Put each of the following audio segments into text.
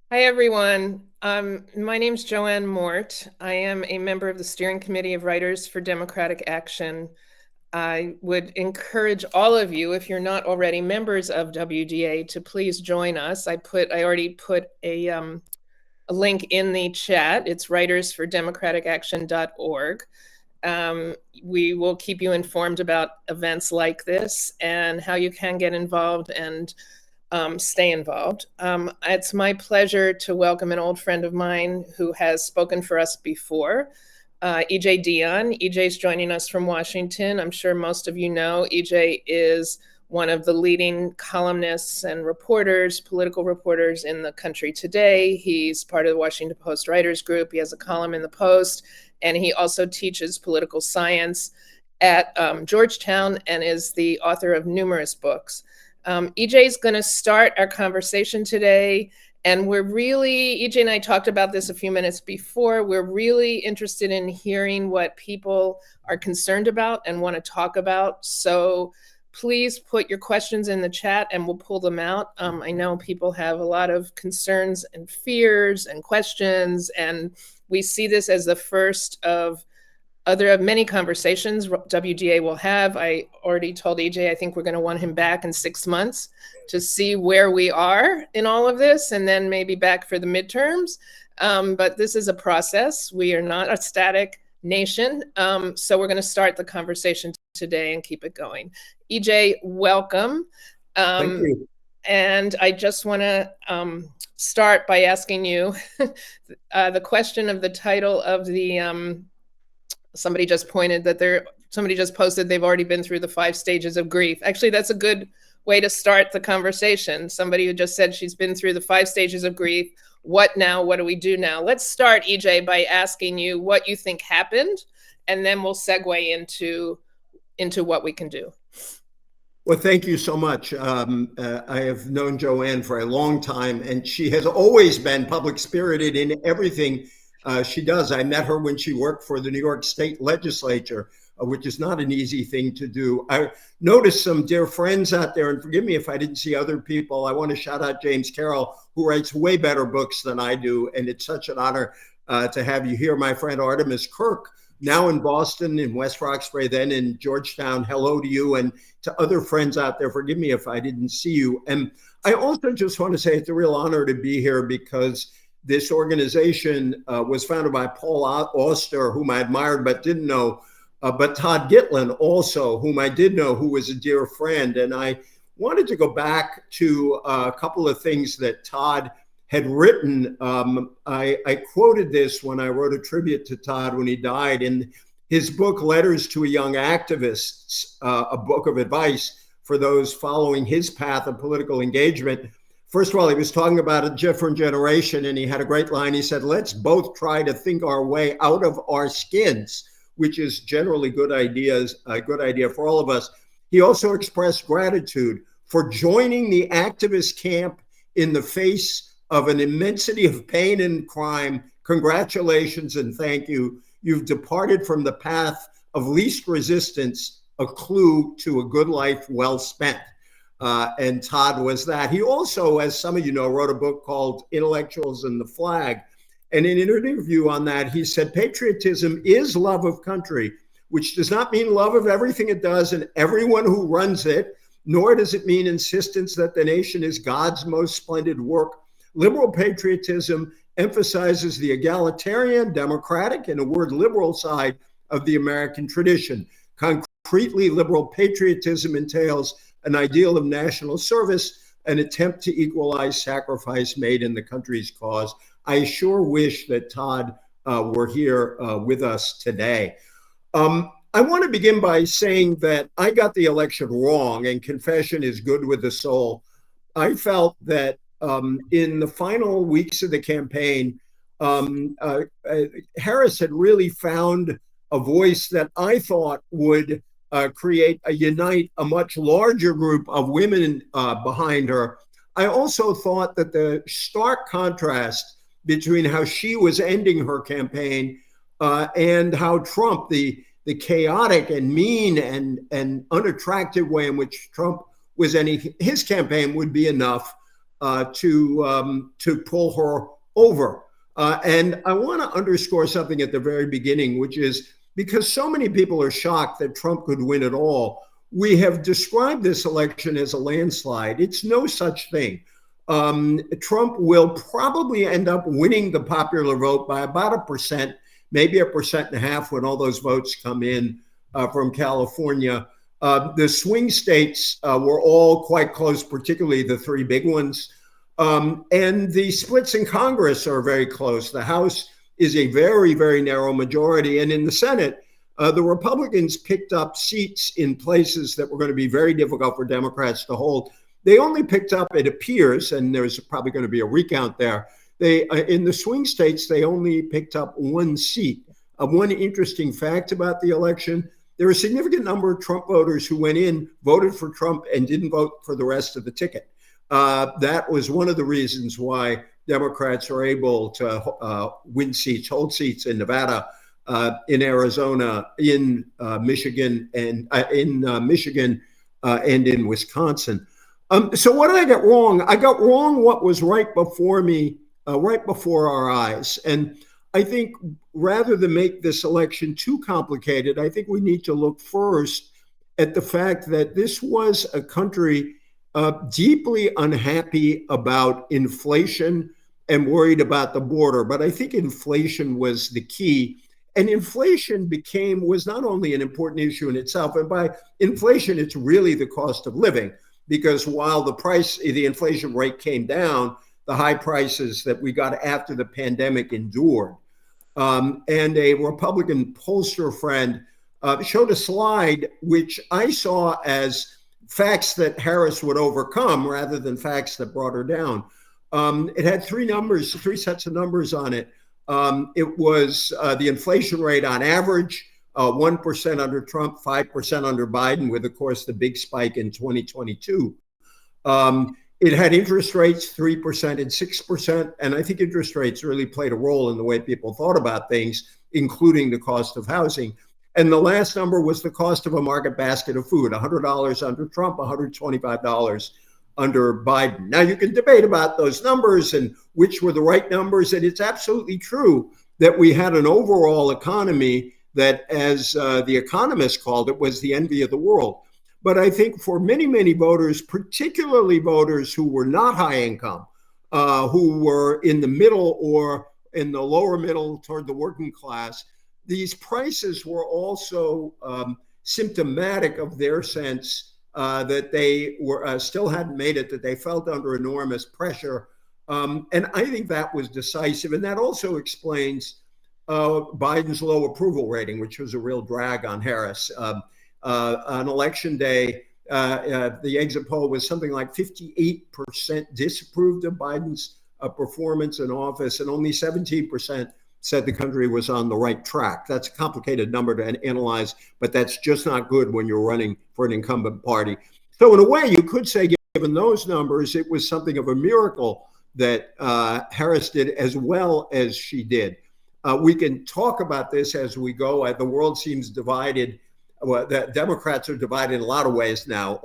Hi, everyone. My name's Jo-Ann Mort. I am a member of the Steering Committee of Writers for Democratic Action. I would encourage all of you, if you're not already members of WDA, to please join us. I already put a link in the chat. It's writersfordemocraticaction.org. We will keep you informed about events like this and how you can get involved and stay involved. It's my pleasure to welcome an old friend of mine who has spoken for us before, EJ Dionne. EJ's joining us from Washington. I'm sure most of you know EJ is one of the leading columnists and reporters, political reporters in the country today. He's part of the Washington Post Writers Group. He has a column in the Post, and he also teaches political science at Georgetown and is the author of numerous books. EJ is going to start our conversation today. And EJ and I talked about this a few minutes before. We're really interested in hearing what people are concerned about and want to talk about. So please put your questions in the chat and we'll pull them out. I know people have a lot of concerns and fears and questions, and we see this as the first of many conversations WDA will have. I already told EJ I think we're going to want him back in 6 months to see where we are in all of this, and then maybe back for the midterms. But this is a process. We are not a static nation. So we're going to start the conversation today and keep it going. EJ, welcome. Thank you. And I just want to start by asking you the question of the title of the somebody just posted they've already been through the 5 stages of grief. Actually, that's a good way to start the conversation. Somebody who just said she's been through the 5 stages of grief. What now? What do we do now? Let's start, EJ, by asking you what you think happened, and then we'll segue into what we can do. Well, thank you so much. I have known Jo-Ann for a long time, and she has always been public spirited in everything she does. I met her when she worked for the New York State Legislature, which is not an easy thing to do. I noticed some dear friends out there, and forgive me if I didn't see other people. I want to shout out James Carroll, who writes way better books than I do, and it's such an honor to have you here. My friend Artemis Kirk, now in Boston, in West Roxbury, then in Georgetown. Hello to you, and to other friends out there. Forgive me if I didn't see you. And I also just want to say it's a real honor to be here because this organization was founded by Paul Auster, whom I admired but didn't know, but Todd Gitlin also, whom I did know, who was a dear friend. And I wanted to go back to a couple of things that Todd had written. I quoted this when I wrote a tribute to Todd when he died in his book, Letters to a Young Activist, a book of advice for those following his path of political engagement. First of all, he was talking about a different generation, and he had a great line. He said, let's both try to think our way out of our skins, which is generally a good idea for all of us. He also expressed gratitude for joining the activist camp in the face of an immensity of pain and crime. Congratulations and thank you. You've departed from the path of least resistance, a clue to a good life well spent. And Todd was that. He also, as some of you know, wrote a book called Intellectuals and the Flag. And in an interview on that, he said, patriotism is love of country, which does not mean love of everything it does and everyone who runs it, nor does it mean insistence that the nation is God's most splendid work. Liberal patriotism emphasizes the egalitarian, democratic, and a word liberal side of the American tradition. Concretely, liberal patriotism entails an ideal of national service, an attempt to equalize sacrifice made in the country's cause. I sure wish that Todd were here with us today. I want to begin by saying that I got the election wrong, and confession is good with the soul. I felt that in the final weeks of the campaign, Harris had really found a voice that I thought would unite a much larger group of women behind her. I also thought that the stark contrast between how she was ending her campaign and how Trump, the chaotic and mean and unattractive way in which Trump was ending his campaign would be enough to pull her over. And I want to underscore something at the very beginning, which is because so many people are shocked that Trump could win at all, we have described this election as a landslide. It's no such thing. Trump will probably end up winning the popular vote by about 1%, maybe 1.5% when all those votes come in from California. The swing states were all quite close, particularly the three big ones. And the splits in Congress are very close. The House is a very, very narrow majority. And in the Senate, the Republicans picked up seats in places that were going to be very difficult for Democrats to hold. They only picked up, it appears, and there's probably going to be a recount there, in the swing states, they only picked up one seat. One interesting fact about the election, there were a significant number of Trump voters who went in, voted for Trump, and didn't vote for the rest of the ticket. That was one of the reasons why Democrats are able to win seats, hold seats in Nevada, in Arizona, in Michigan, and in Wisconsin. So what did I get wrong? I got wrong what was right before me, right before our eyes. And I think rather than make this election too complicated, I think we need to look first at the fact that this was a country deeply unhappy about inflation and worried about the border. But I think inflation was the key. And inflation was not only an important issue in itself, and by inflation, it's really the cost of living, because while the inflation rate came down, the high prices that we got after the pandemic endured. And a Republican pollster friend showed a slide which I saw as facts that Harris would overcome rather than facts that brought her down. It had three sets of numbers on it. It was the inflation rate on average, 1% under Trump, 5% under Biden, with, of course, the big spike in 2022. It had interest rates, 3% and 6%. And I think interest rates really played a role in the way people thought about things, including the cost of housing. And the last number was the cost of a market basket of food, $100 under Trump, $125 under Biden. Now, you can debate about those numbers and which were the right numbers. And it's absolutely true that we had an overall economy that, as the economists called it, was the envy of the world. But I think for many, many voters, particularly voters who were not high income, who were in the middle or in the lower middle toward the working class, these prices were also symptomatic of their sense that they were still hadn't made it, that they felt under enormous pressure. And I think that was decisive. And that also explains Biden's low approval rating, which was a real drag on Harris. On election day, the exit poll was something like 58% disapproved of Biden's performance in office, and only 17% said the country was on the right track. That's a complicated number to analyze, but that's just not good when you're running for an incumbent party. So in a way, you could say, given those numbers, it was something of a miracle that Harris did as well as she did. We can talk about this as we go. The world seems divided. Well, the Democrats are divided in a lot of ways now.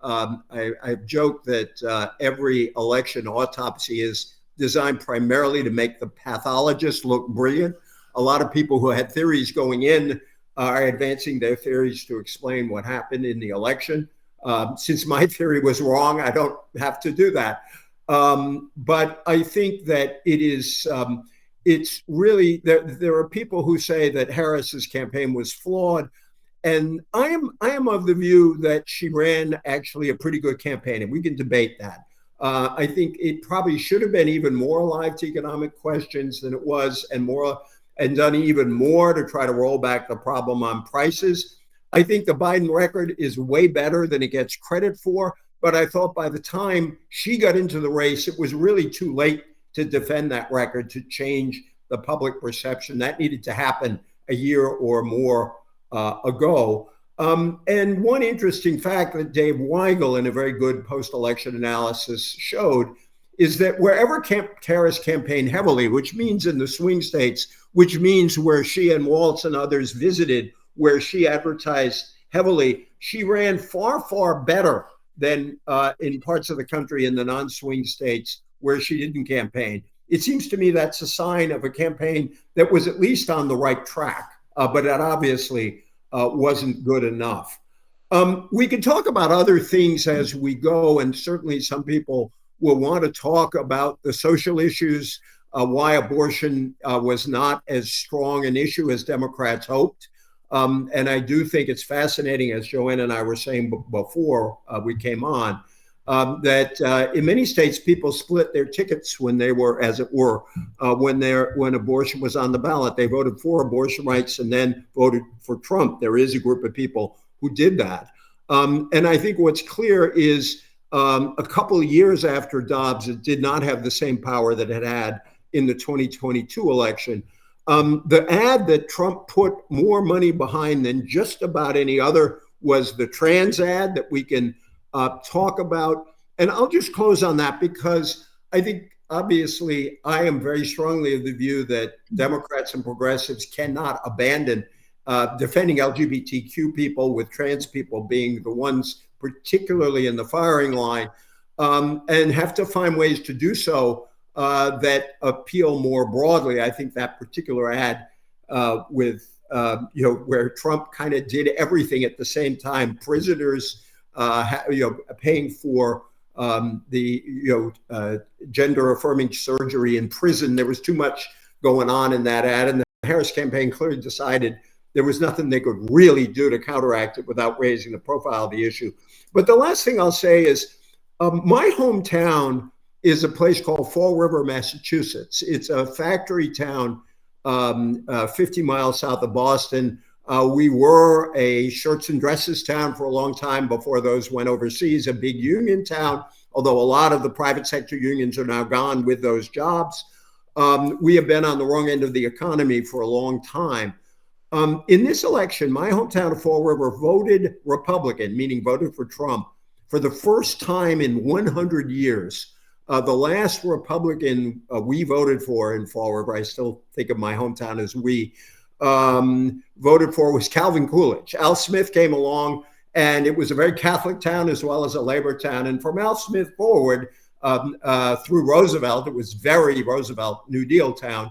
I've joked that every election autopsy is designed primarily to make the pathologist look brilliant. A lot of people who had theories going in are advancing their theories to explain what happened in the election. Since my theory was wrong, I don't have to do that. But I think that it's really, there are people who say that Harris's campaign was flawed. And I am of the view that she ran actually a pretty good campaign, and we can debate that. I think it probably should have been even more alive to economic questions than it was, and done even more to try to roll back the problem on prices. I think the Biden record is way better than it gets credit for, but I thought by the time she got into the race, it was really too late to defend that record, to change the public perception. That needed to happen a year or more ago. And one interesting fact that Dave Weigel, in a very good post-election analysis, showed is that wherever Harris campaigned heavily, which means in the swing states, which means where she and Waltz and others visited, where she advertised heavily, she ran far, far better than in parts of the country in the non-swing states where she didn't campaign. It seems to me that's a sign of a campaign that was at least on the right track, but that obviously wasn't good enough. We can talk about other things as we go, and certainly some people will want to talk about the social issues, why abortion was not as strong an issue as Democrats hoped. And I do think it's fascinating, as Jo-Ann and I were saying before we came on, that in many states people split their tickets when they were, as it were, when abortion was on the ballot. They voted for abortion rights and then voted for Trump. There is a group of people who did that. And I think what's clear is a couple of years after Dobbs, it did not have the same power that it had in the 2022 election. The ad that Trump put more money behind than just about any other was the trans ad that we can talk about. And I'll just close on that because I think, obviously, I am very strongly of the view that Democrats and progressives cannot abandon defending LGBTQ people, with trans people being the ones particularly in the firing line, and have to find ways to do so that appeal more broadly. I think that particular ad with, where Trump kind of did everything at the same time, prisoners, paying for the gender affirming surgery in prison. There was too much going on in that ad. And the Harris campaign clearly decided there was nothing they could really do to counteract it without raising the profile of the issue. But the last thing I'll say is my hometown is a place called Fall River, Massachusetts. It's a factory town 50 miles south of Boston. We were a shirts and dresses town for a long time before those went overseas, a big union town, although a lot of the private sector unions are now gone with those jobs. We have been on the wrong end of the economy for a long time. In this election, my hometown of Fall River voted Republican, meaning voted for Trump, for the first time in 100 years. The last Republican we voted for in Fall River, I still think of my hometown as we, voted for was Calvin Coolidge. Al Smith came along, and it was a very Catholic town as well as a labor town. And from Al Smith forward, through Roosevelt, it was very Roosevelt New Deal town.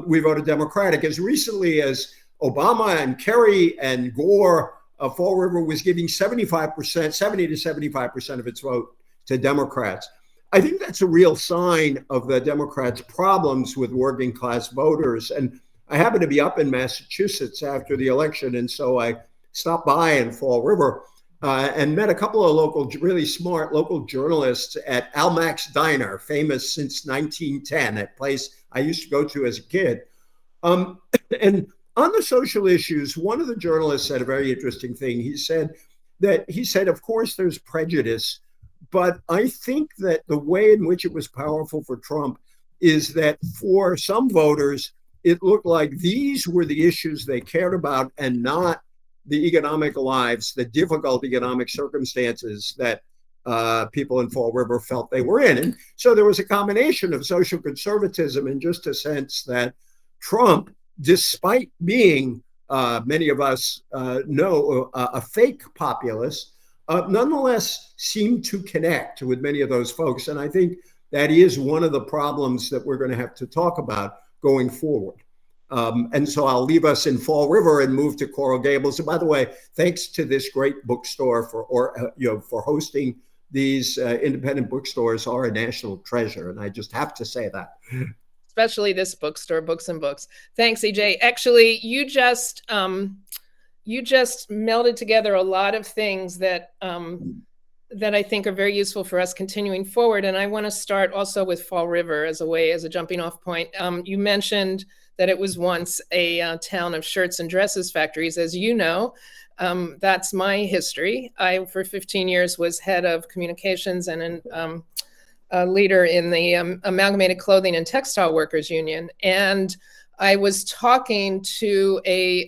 We voted Democratic. As recently as Obama and Kerry and Gore, Fall River was giving 70 to 75% of its vote to Democrats. I think that's a real sign of the Democrats' problems with working class voters. And I happened to be up in Massachusetts after the election, and so I stopped by in Fall River and met a couple of really smart local journalists at Almac's Diner, famous since 1910, a place I used to go to as a kid. And on the social issues, one of the journalists said a very interesting thing. He said, of course, there's prejudice, but I think that the way in which it was powerful for Trump is that for some voters, it looked like these were the issues they cared about and not the economic lives, the difficult economic circumstances that people in Fall River felt they were in. And so there was a combination of social conservatism and just a sense that Trump, despite being, many of us know, a fake populist, nonetheless seemed to connect with many of those folks. And I think that is one of the problems that we're going to have to talk about going forward. And so I'll leave us in Fall River and move to Coral Gables. And by the way, thanks to this great bookstore for hosting these independent bookstores are a national treasure. And I just have to say that. Especially this bookstore, Books and Books. Thanks, EJ. Actually, you just melded together a lot of things that that I think are very useful for us continuing forward. And I want to start also with Fall River as a jumping off point. You mentioned that it was once a town of shirts and dresses factories. As you know, that's my history. I, for 15 years, was head of communications and a leader in the Amalgamated Clothing and Textile Workers Union. And I was talking to a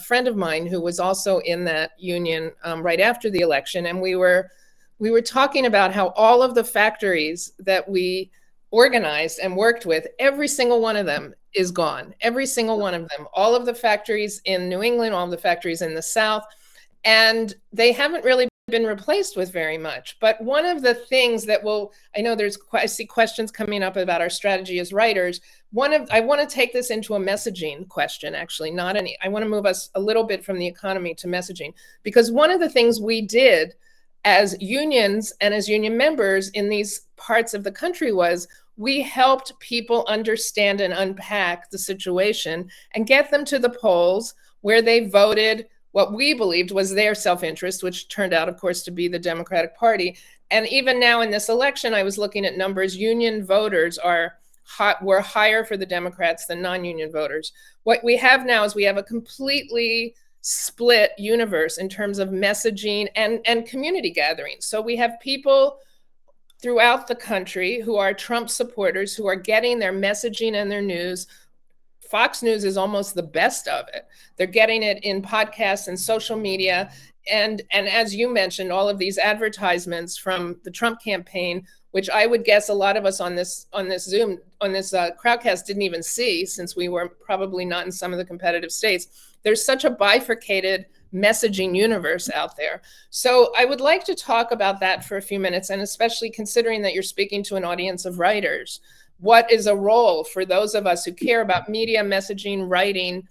friend of mine who was also in that union right after the election. And we were talking about how all of the factories that we organized and worked with, every single one of them is gone. Every single one of them, all of the factories in New England, all of the factories in the South. And they haven't really been replaced with very much. But one of the things that I know I see questions coming up about our strategy as writers. I want to take this into a messaging question, actually, I want to move us a little bit from the economy to messaging, because one of the things we did as unions and as union members in these parts of the country was we helped people understand and unpack the situation and get them to the polls where they voted what we believed was their self-interest, which turned out, of course, to be the Democratic Party. And even now in this election, I was looking at numbers. Union voters were higher for the Democrats than non-union voters. What we have now is we have a completely split universe in terms of messaging and community gatherings. So we have people throughout the country who are Trump supporters, who are getting their messaging and their news. Fox News is almost the best of it. They're getting it in podcasts and social media. And as you mentioned, all of these advertisements from the Trump campaign, which I would guess a lot of us on this Crowdcast didn't even see, since we were probably not in some of the competitive states. There's such a bifurcated messaging universe out there. So I would like to talk about that for a few minutes, and especially considering that you're speaking to an audience of writers. What is a role for those of us who care about media, messaging, writing,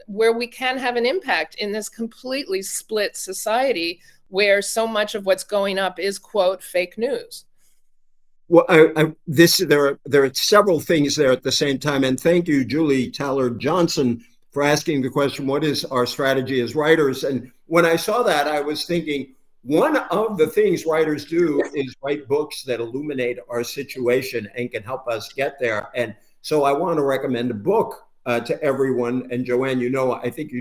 where we can have an impact in this completely split society where so much of what's going up is, quote, fake news? Well, there are several things there at the same time. And thank you, Julie Tallard-Johnson, for asking the question, what is our strategy as writers? And when I saw that, I was thinking, one of the things writers do is write books that illuminate our situation and can help us get there. And so I want to recommend a book to everyone. And Jo-Ann, I think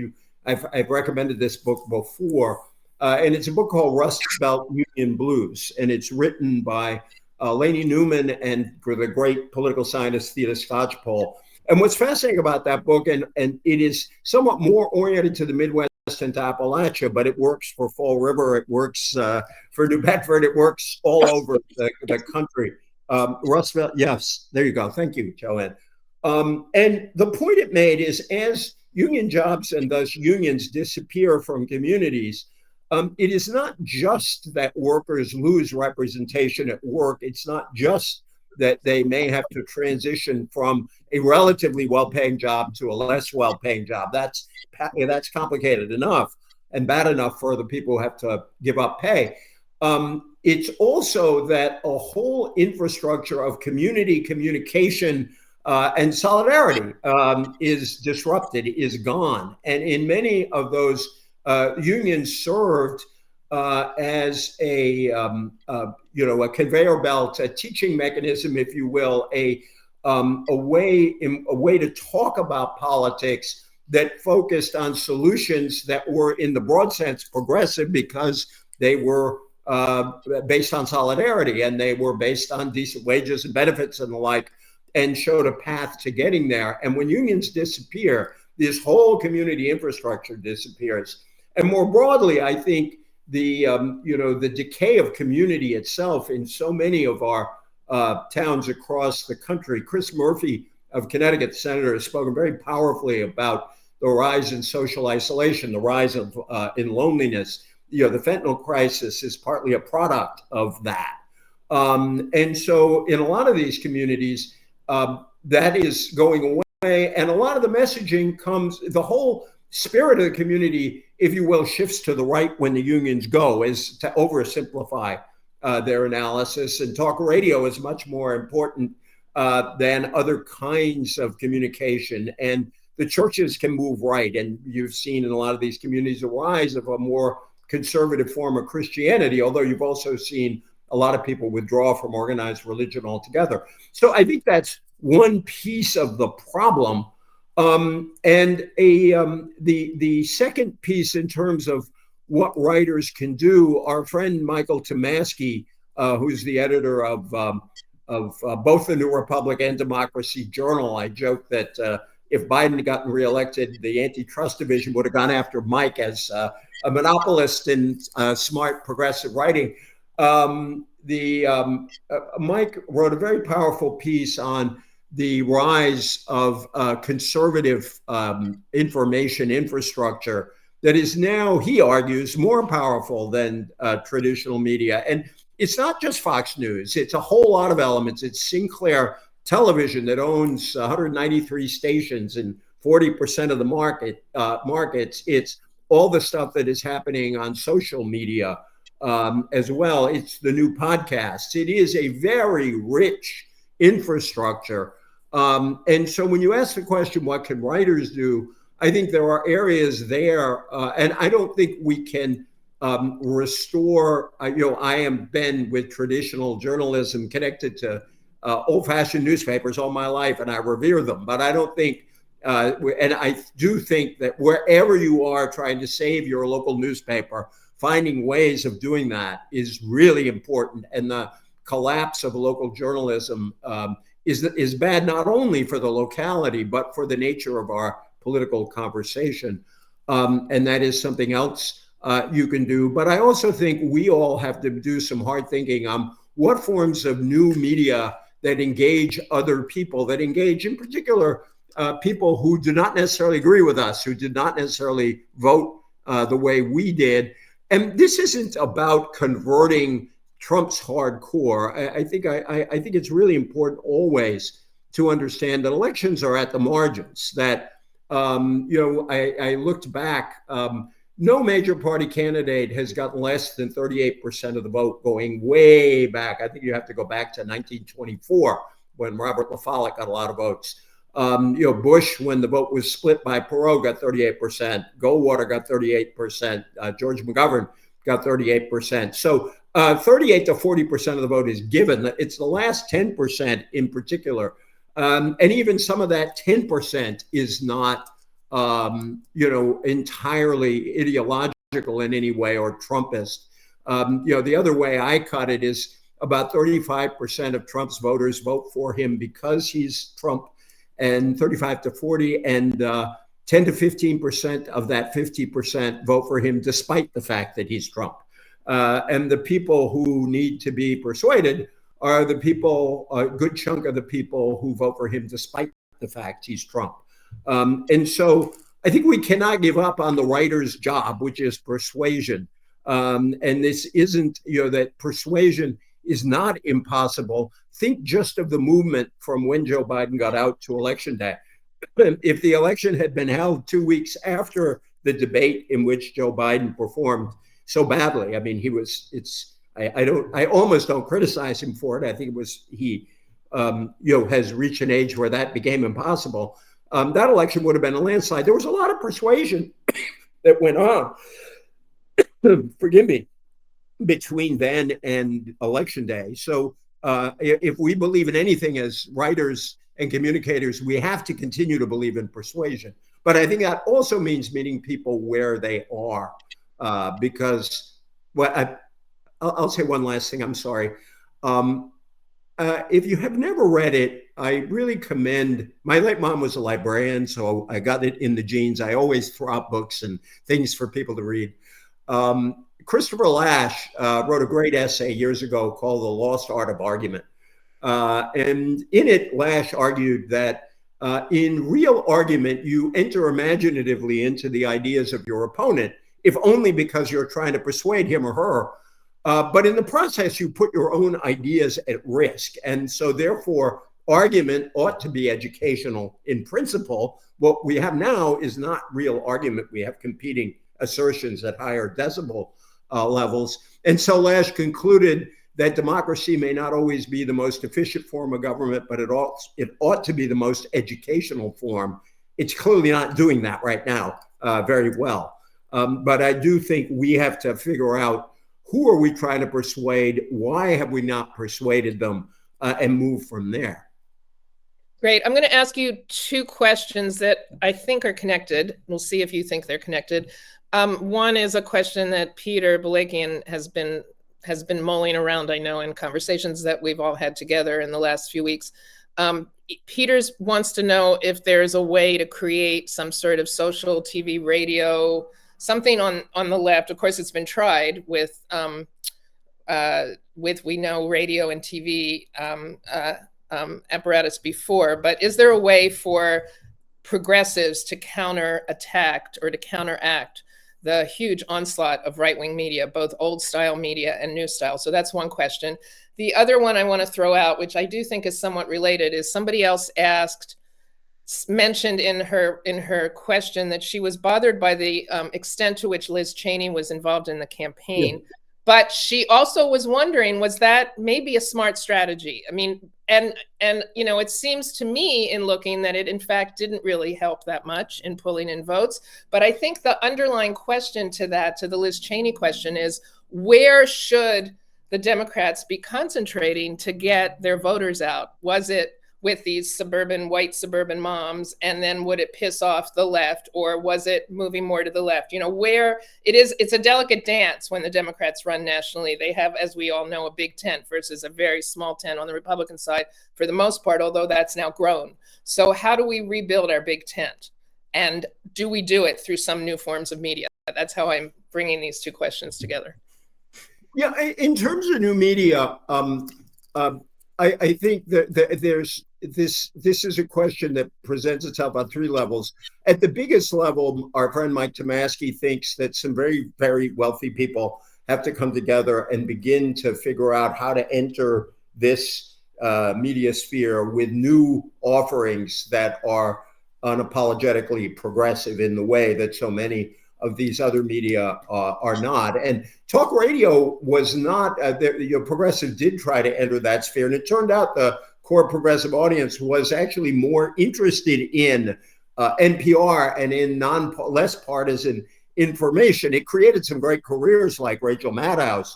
I've recommended this book before. And it's a book called Rust Belt Union Blues. And it's written by Lainey Newman and the great political scientist Theda Skocpol. And what's fascinating about that book, and it is somewhat more oriented to the Midwest and to Appalachia, but it works for Fall River, it works for New Bedford, it works all over the country. Rust Belt, yes, there you go. Thank you, Jo-Ann. And the point it made is, as union jobs and thus unions disappear from communities, it is not just that workers lose representation at work. It's not just that they may have to transition from a relatively well-paying job to a less well-paying job. That's complicated enough and bad enough for the people who have to give up pay. It's also that a whole infrastructure of community communication and solidarity is disrupted, is gone. And in many of those unions served as a conveyor belt, a teaching mechanism, if you will, a way to talk about politics that focused on solutions that were, in the broad sense, progressive, because they were based on solidarity and they were based on decent wages and benefits and the like, and showed a path to getting there. And when unions disappear, this whole community infrastructure disappears. And more broadly, I think the decay of community itself in so many of our towns across the country. Chris Murphy of Connecticut, Senator, has spoken very powerfully about the rise in social isolation, the rise of in loneliness. The fentanyl crisis is partly a product of that. And so in a lot of these communities, that is going away. And a lot of the messaging the whole spirit of the community, if you will, shifts to the right when the unions go, is to oversimplify their analysis. And talk radio is much more important than other kinds of communication. And the churches can move right. And you've seen in a lot of these communities a rise of a more conservative form of Christianity, although you've also seen a lot of people withdraw from organized religion altogether. So I think that's one piece of the problem. And the second piece in terms of what writers can do, our friend Michael Tomasky, who's the editor of both the New Republic and Democracy Journal. I joke that if Biden had gotten reelected, the antitrust division would have gone after Mike as a monopolist in smart progressive writing. Mike wrote a very powerful piece on the rise of conservative information infrastructure that is now, he argues, more powerful than traditional media. And it's not just Fox News. It's a whole lot of elements. It's Sinclair Television that owns 193 stations and 40% of the markets. It's all the stuff that is happening on social media as well. It's the new podcasts. It is a very rich infrastructure. And so when you ask the question, what can writers do? I think there are areas there, and I don't think we can restore, I am been with traditional journalism connected to old-fashioned newspapers all my life, and I revere them, but I don't think, and I do think that wherever you are trying to save your local newspaper, finding ways of doing that is really important. And the collapse of local journalism is bad not only for the locality, but for the nature of our political conversation. And that is something else you can do. But I also think we all have to do some hard thinking on what forms of new media that engage other people, that engage in particular people who do not necessarily agree with us, who did not necessarily vote the way we did. And this isn't about converting Trump's hardcore. I think it's really important always to understand that elections are at the margins, that I looked back, no major party candidate has gotten less than 38% of the vote going way back. I think you have to go back to 1924 when Robert LaFollette got a lot of votes. Bush, when the vote was split by Perot, got 38%. Goldwater got 38%. George McGovern got 38%. So 38 to 40% of the vote is given. It's the last 10% in particular. And even some of that 10% is not, entirely ideological in any way or Trumpist. The other way I cut it is about 35% of Trump's voters vote for him because he's Trump, and 35 to 40, and 10 to 15% of that 50% vote for him despite the fact that he's Trump. And the people who need to be persuaded are the people, a good chunk of the people who vote for him despite the fact he's Trump. And so I think we cannot give up on the writer's job, which is persuasion. And this isn't, that persuasion is not impossible. Think just of the movement from when Joe Biden got out to Election Day. If the election had been held 2 weeks after the debate in which Joe Biden performed so badly, I mean, I almost don't criticize him for it. I think he has reached an age where that became impossible. That election would have been a landslide. There was a lot of persuasion that went on, forgive me, between then and Election Day. So if we believe in anything as writers and communicators, we have to continue to believe in persuasion. But I think that also means meeting people where they are, because I'll say one last thing, I'm sorry. If you have never read it, I really commend, my late mom was a librarian, so I got it in the genes. I always throw out books and things for people to read. Christopher Lasch wrote a great essay years ago called The Lost Art of Argument. And in it, Lasch argued that in real argument, you enter imaginatively into the ideas of your opponent, if only because you're trying to persuade him or her. But in the process, you put your own ideas at risk. And so therefore, argument ought to be educational in principle. What we have now is not real argument. We have competing assertions at higher decibel levels. And so Lasch concluded that democracy may not always be the most efficient form of government, but it ought to be the most educational form. It's clearly not doing that right now very well. But I do think we have to figure out, who are we trying to persuade? Why have we not persuaded them? And move from there. Great. I'm going to ask you two questions that I think are connected. We'll see if you think they're connected. One is a question that Peter Balakian has been mulling around, I know, in conversations that we've all had together in the last few weeks. Peters wants to know if there's a way to create some sort of social TV, radio, something on the left. Of course, it's been tried with we know radio and TV apparatus before, but is there a way for progressives to counterattack or to counteract the huge onslaught of right-wing media, both old style media and new style. So that's one question. The other one I want to throw out, which I do think is somewhat related, is somebody else mentioned in her question that she was bothered by the extent to which Liz Cheney was involved in the campaign. Yeah. But she also was wondering, was that maybe a smart strategy? I mean, and you know, it seems to me in looking that it in fact didn't really help that much in pulling in votes. But I think the underlying question to the Liz Cheney question is, where should the Democrats be concentrating to get their voters out? Was it with these white suburban moms, and then would it piss off the left, or was it moving more to the left? You know, where it's a delicate dance when the Democrats run nationally. They have, as we all know, a big tent versus a very small tent on the Republican side for the most part, although that's now grown. So how do we rebuild our big tent? And do we do it through some new forms of media? That's how I'm bringing these two questions together. Yeah, in terms of new media, I think that there's this is a question that presents itself on three levels. At the biggest level, our friend Mike Tomasky thinks that some very, very wealthy people have to come together and begin to figure out how to enter this media sphere with new offerings that are unapologetically progressive in the way that so many of these other media are not. And talk radio was not, progressive did try to enter that sphere. And it turned out the core progressive audience was actually more interested in NPR and in less partisan information. It created some great careers like Rachel Maddow,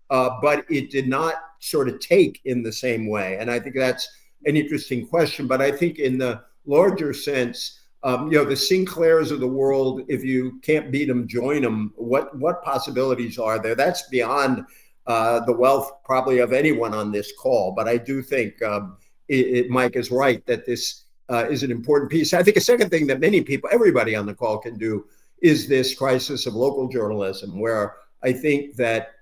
but it did not sort of take in the same way. And I think that's an interesting question. But I think in the larger sense, the Sinclairs of the world, if you can't beat them, join them. What possibilities are there? That's beyond the wealth probably of anyone on this call. But I do think Mike is right that this is an important piece. I think a second thing that everybody on the call can do is this crisis of local journalism, where I think that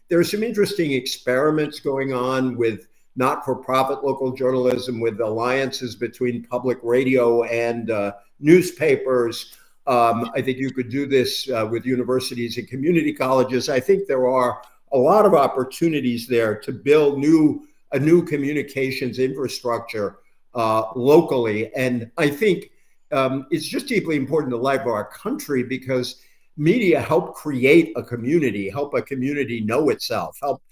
there are some interesting experiments going on with not-for-profit local journalism, with alliances between public radio and newspapers. I think you could do this with universities and community colleges. I think there are a lot of opportunities there to build a new communications infrastructure locally. And I think it's just deeply important to the life of our country, because media help create a community, help a community know itself, help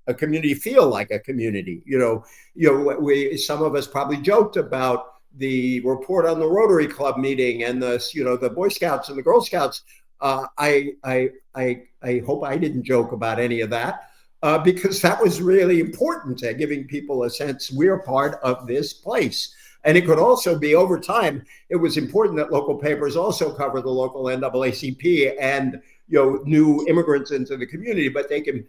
a community feel like a community. Some of us probably joked about the report on the Rotary Club meeting and the Boy Scouts and the Girl Scouts. I hope I didn't joke about any of that, because that was really important to giving people a sense we're part of this place. And it could also be, over time, it was important that local papers also cover the local NAACP and new immigrants into the community, but they can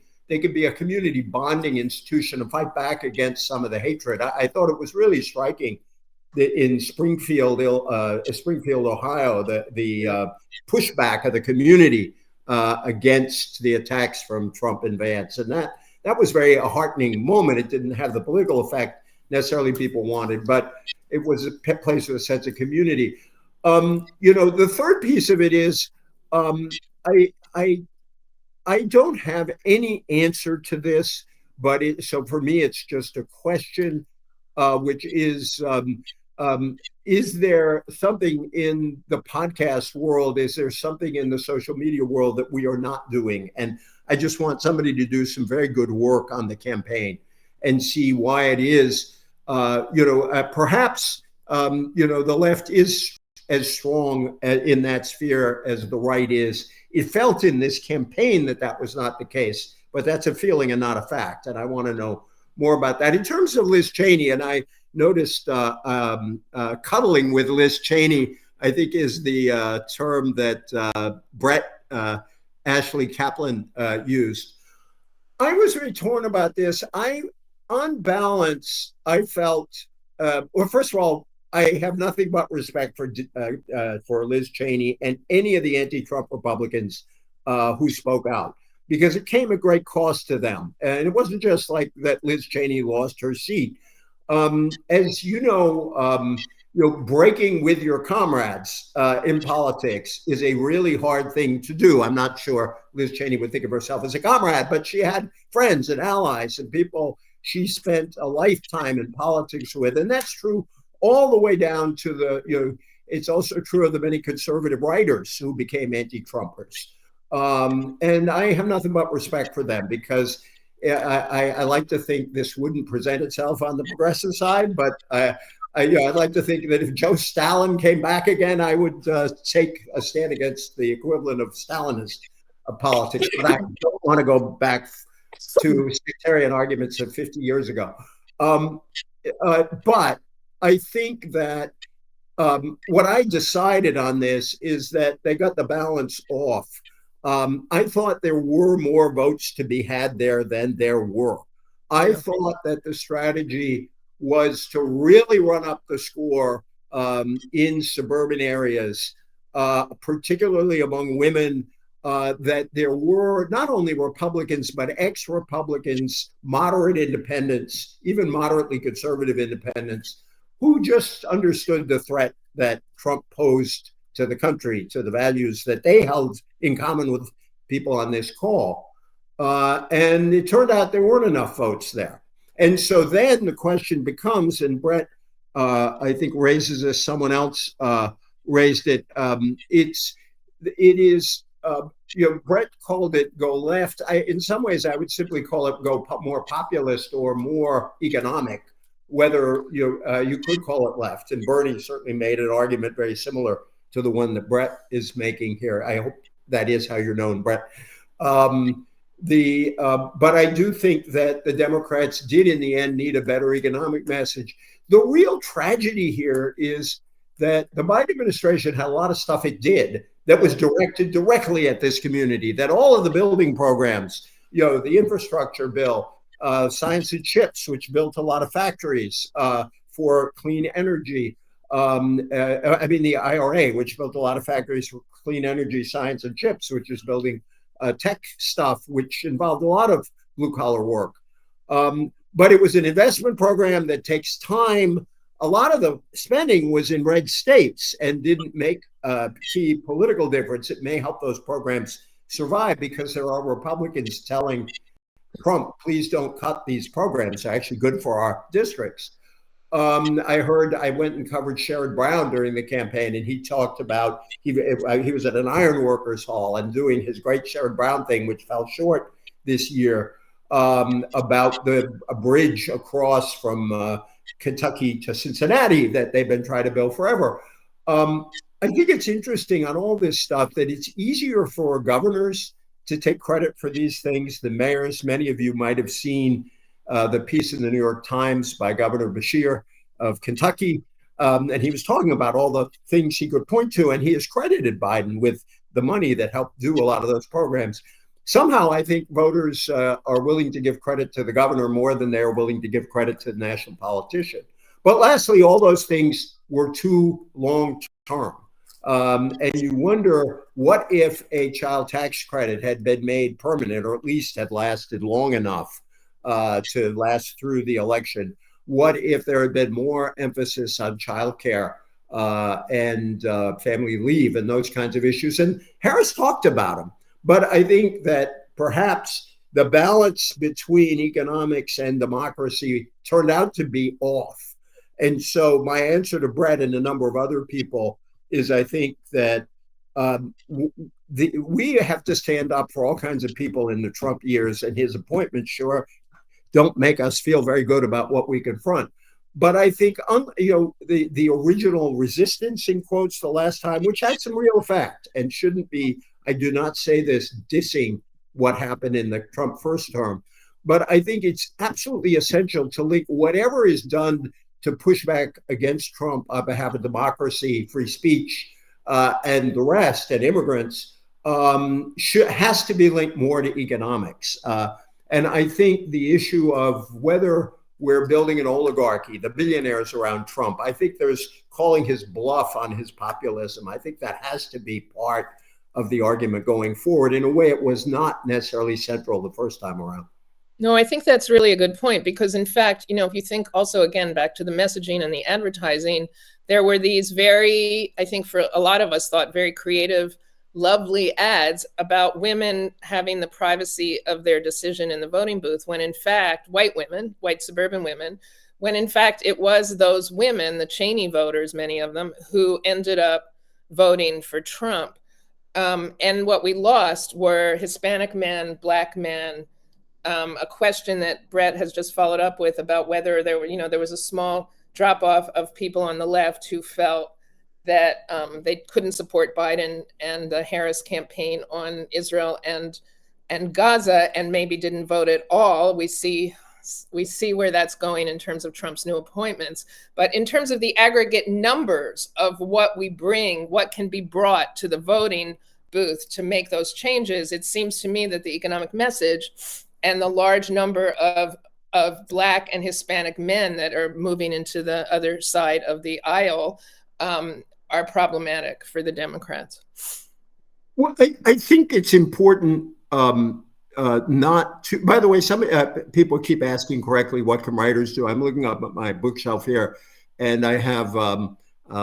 be a community bonding institution and fight back against some of the hatred. I thought it was really striking that in Springfield, Ohio, the pushback of the community against the attacks from Trump and Vance. And that was a heartening moment. It didn't have the political effect necessarily people wanted, but it was a place with a sense of community. The third piece of it is I don't have any answer to this, but so for me, it's just a question, which is there something in the podcast world? Is there something in the social media world that we are not doing? And I just want somebody to do some very good work on the campaign and see why it is. Perhaps the left is as strong in that sphere as the right is. It felt in this campaign that was not the case, but that's a feeling and not a fact. And I want to know more about that. In terms of Liz Cheney, and I noticed cuddling with Liz Cheney, I think is the term that Brett Ashley Kaplan used. I was very torn about this. On balance, I felt, first of all, I have nothing but respect for Liz Cheney and any of the anti-Trump Republicans who spoke out, because it came at great cost to them. And it wasn't just like that Liz Cheney lost her seat. As you know, breaking with your comrades in politics is a really hard thing to do. I'm not sure Liz Cheney would think of herself as a comrade, but she had friends and allies and people she spent a lifetime in politics with. And that's true all the way down to the, it's also true of the many conservative writers who became anti-Trumpers. And I have nothing but respect for them, because I like to think this wouldn't present itself on the progressive side, but I'd like to think that if Joe Stalin came back again, I would take a stand against the equivalent of Stalinist politics. But I don't want to go back to sectarian arguments of 50 years ago. But I think that what I decided on this is that they got the balance off. I thought there were more votes to be had there than there were. I thought that the strategy was to really run up the score in suburban areas, particularly among women, that there were not only Republicans, but ex-Republicans, moderate independents, even moderately conservative independents, who just understood the threat that Trump posed to the country, to the values that they held in common with people on this call. And it turned out there weren't enough votes there. And so then the question becomes, and Brett, I think raises this, someone else raised it. Brett called it go left. In some ways, I would simply call it go more populist or more economic, whether you could call it left. And Bernie certainly made an argument very similar to the one that Brett is making here. I hope that is how you're known, Brett. But I do think that the Democrats did in the end need a better economic message. The real tragedy here is that the Biden administration had a lot of stuff it did that was directed directly at this community, that all of the building programs, the infrastructure bill, science and chips, which built a lot of factories for clean energy. The IRA, which built a lot of factories for clean energy, science and chips, which is building tech stuff, which involved a lot of blue collar work. But it was an investment program that takes time. A lot of the spending was in red states and didn't make a key political difference. It may help those programs survive because there are Republicans telling Trump, please don't cut these programs. They're actually good for our districts. I went and covered Sherrod Brown during the campaign, and he talked about, he was at an ironworkers hall and doing his great Sherrod Brown thing, which fell short this year, about a bridge across from Kentucky to Cincinnati that they've been trying to build forever. I think it's interesting on all this stuff that it's easier for governors to take credit for these things than mayors. Many of you might have seen the piece in the New York Times by Governor Beshear of Kentucky. And he was talking about all the things he could point to, and he has credited Biden with the money that helped do a lot of those programs. Somehow, I think voters are willing to give credit to the governor more than they're willing to give credit to the national politician. But lastly, all those things were too long-term. And you wonder, what if a child tax credit had been made permanent, or at least had lasted long enough to last through the election? What if there had been more emphasis on childcare and family leave and those kinds of issues? And Harris talked about them. But I think that perhaps the balance between economics and democracy turned out to be off. And so my answer to Brett and a number of other people is, I think that we have to stand up for all kinds of people in the Trump years, and his appointments sure don't make us feel very good about what we confront. But I think, the original resistance, in quotes, the last time, which had some real effect and shouldn't be, I do not say this dissing what happened in the Trump first term, but I think it's absolutely essential to link whatever is done to push back against Trump on behalf of democracy, free speech, and the rest, and immigrants, has to be linked more to economics. And I think the issue of whether we're building an oligarchy, the billionaires around Trump, I think there's calling his bluff on his populism. I think that has to be part of the argument going forward in a way it was not necessarily central the first time around. No, I think that's really a good point, because in fact, if you think also again back to the messaging and the advertising, there were these very, I think for a lot of us thought, very creative, lovely ads about women having the privacy of their decision in the voting booth, when in fact, white women, white suburban women, when in fact it was those women, the Cheney voters, many of them, who ended up voting for Trump. And what we lost were Hispanic men, Black men, a question that Brett has just followed up with about whether there were, there was a small drop off of people on the left who felt that they couldn't support Biden and the Harris campaign on Israel and Gaza, and maybe didn't vote at all. We see where that's going in terms of Trump's new appointments. But in terms of the aggregate numbers of what we bring, what can be brought to the voting booth to make those changes, it seems to me that the economic message and the large number of Black and Hispanic men that are moving into the other side of the aisle are problematic for the Democrats. Well, I think it's important not to, by the way, some people keep asking correctly, what can writers do? I'm looking up at my bookshelf here, and I have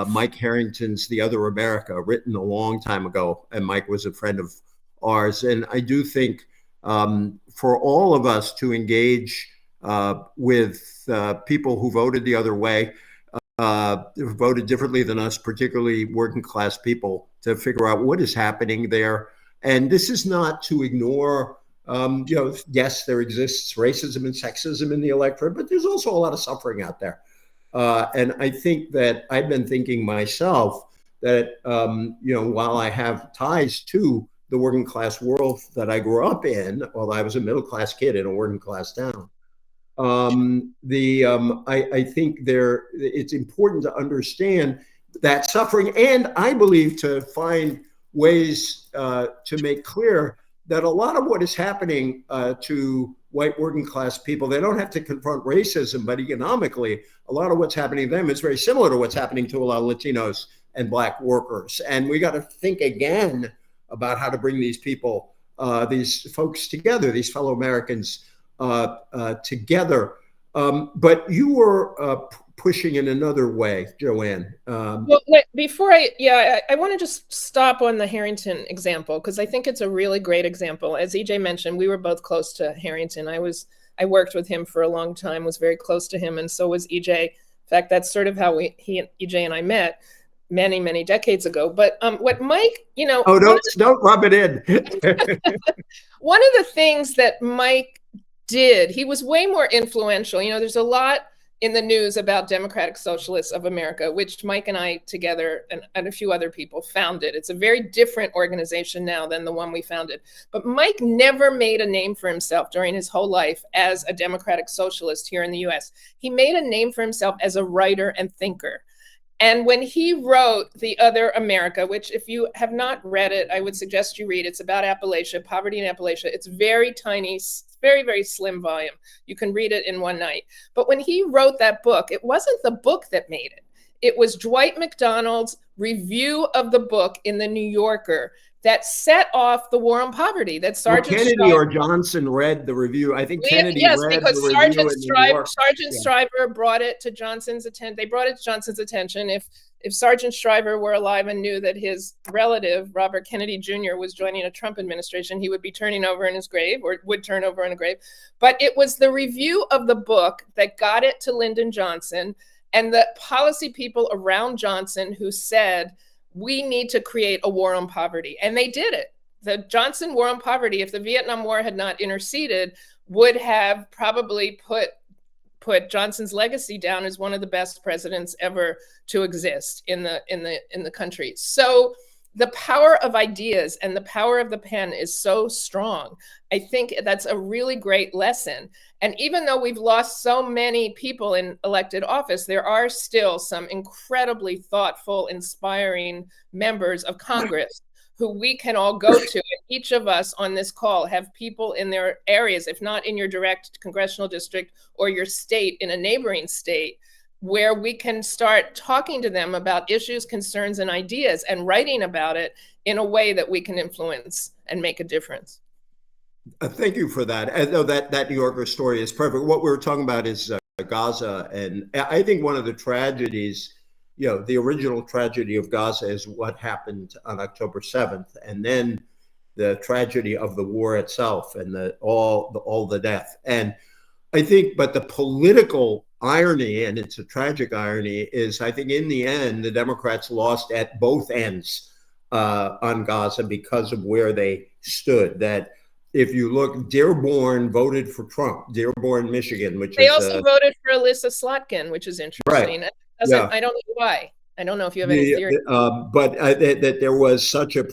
Mike Harrington's The Other America, written a long time ago, and Mike was a friend of ours. And I do think for all of us to engage with people who voted the other way, who voted differently than us, particularly working class people, to figure out what is happening there. And this is not to ignore, yes, there exists racism and sexism in the electorate, but there's also a lot of suffering out there. And I think that I've been thinking myself that, while I have ties to the working class world that I grew up in, although I was a middle class kid in a working class town, I think it's important to understand that suffering, and I believe to find ways to make clear that a lot of what is happening to white working class people, they don't have to confront racism, but economically, a lot of what's happening to them is very similar to what's happening to a lot of Latinos and Black workers. And we got to think again about how to bring these people, these folks together, these fellow Americans together. But you were pushing in another way, Jo-Ann. Well, before I want to just stop on the Harrington example, because I think it's a really great example. As EJ mentioned, we were both close to Harrington. I worked with him for a long time, was very close to him, and so was EJ. In fact, that's sort of how EJ and I met many, many decades ago. But what Mike, don't rub it in. One of the things that Mike did, he was way more influential. There's a lot in the news about Democratic Socialists of America, which Mike and I together and a few other people founded. It's a very different organization now than the one we founded. But Mike never made a name for himself during his whole life as a Democratic Socialist here in the US. He made a name for himself as a writer and thinker. And when he wrote The Other America, which if you have not read it, I would suggest you read. It's about Appalachia, poverty in Appalachia. It's very tiny, very, very slim volume. You can read it in one night. But when he wrote that book, it wasn't the book that made it. It was Dwight McDonald's review of the book in the New Yorker that set off the war on poverty. That Sergeant Kennedy or Johnson read the review. I think Kennedy read because the review in New York. Sergeant Stryver brought it to Johnson's attention. They brought it to Johnson's attention. If Sergeant Stryver were alive and knew that his relative, Robert Kennedy Jr., was joining a Trump administration, he would be turning over in his grave, or would turn over in a grave. But it was the review of the book that got it to Lyndon Johnson and the policy people around Johnson who said, we need to create a war on poverty. And they did it. The Johnson war on poverty, if the Vietnam War had not interceded, would have probably put Johnson's legacy down as one of the best presidents ever to exist in the country. So the power of ideas and the power of the pen is so strong. I think that's a really great lesson. And even though we've lost so many people in elected office, there are still some incredibly thoughtful, inspiring members of Congress who we can all go to. And each of us on this call have people in their areas, if not in your direct congressional district or your state, in a neighboring state, where we can start talking to them about issues, concerns, and ideas and writing about it in a way that we can influence and make a difference. Thank you for that. I know that New Yorker story is perfect. What we were talking about is Gaza. And I think one of the tragedies the original tragedy of Gaza is what happened on October 7th, and then the tragedy of the war itself and all the death. And I think, but the political irony, and it's a tragic irony, is I think in the end, the Democrats lost at both ends on Gaza because of where they stood. That if you look, Dearborn voted for Trump, Dearborn, Michigan, which they also voted for Alyssa Slotkin, which is interesting. Right. I don't know why. I don't know if you have any theory. But that there was such a